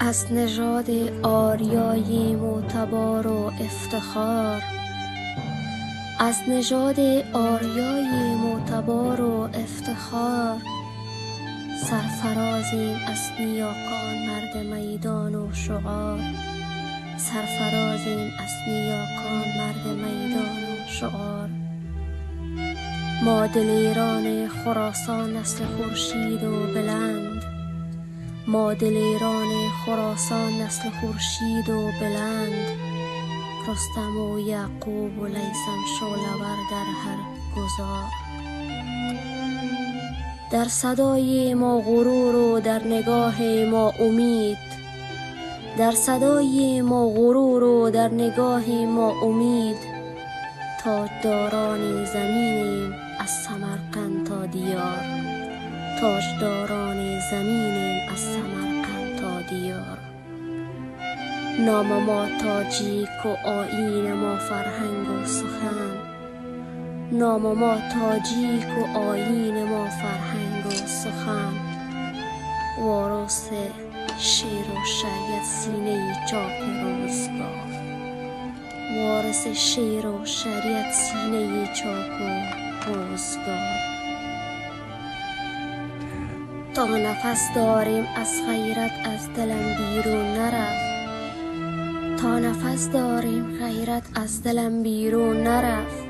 از نژاد آریای معتبار و افتخار، از نژاد آریای معتبار و افتخار، سرفرازیم از نیاکان مرد میدان و شعار، سرفرازیم از نیاکان مرد میدان و شعار. ما دلیران خراسان نسل خورشید و بلند، ما دلیران خراسان نسل خورشید و بلند، رستم و یعقوب و لیثم شعله‌ور در هر گذار. در صدای ما غرور و در نگاه ما امید، در صدای ما غرور و در نگاه ما امید، تاجداران زمینیم از سمرقند تا دیار، تاجداران زمینیم از سمرقند تا دیار. نام ما تاجیک و آیین ما فرهنگ و سخن، نام ما تاجیک و آیین ما فرهنگ و سخن. وارث شیر و شریعت سینه چاک روزگار، وارث شیر و شریعت سینه چاک و روزگار. تا نفس داریم از غیرت از دلم بیرون نرفت، تا نفس داریم غیرت از دلم بیرون نرفت.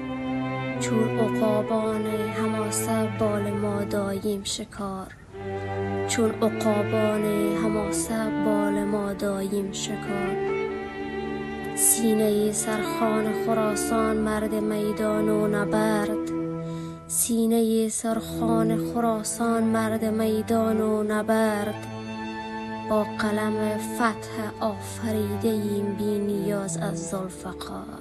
چون عقابان حماسه بال ما دایم شکار، چون عقابان حماسه بال ما دایم شکار. سینه سرخان خراسان مرد میدان و نبرد، سینه سرخان خراسان مرد میدان و نبرد. با قلم فتح آفریده ایم بی نیاز از ذوالفقار،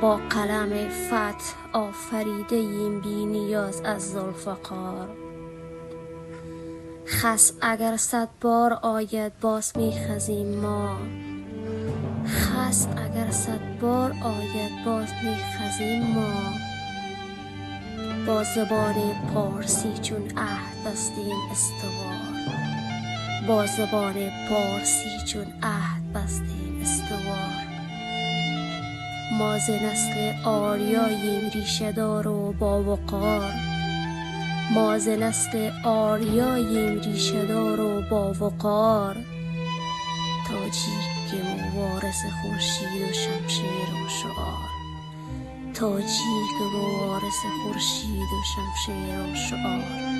با قلم فتح آفریده ایم بی نیاز از ذوالفقار. خصم اگر 100 بار آید باز میخزیم ما، خصم اگر 100 بار آید باز میخزیم ما. با زبان پارسی چون عهد بستیم استوار، با زبان پارسی چون عهد بستیم استوار. ما ز نسل آریاییم ریشه دار و با وقار، ما ز نسل آریاییم ریشه دار و با وقار. تاجیک و وارث خورشید و شمشیر و شعار، تاجیک و وارث خورشید و شمشیر و شعار.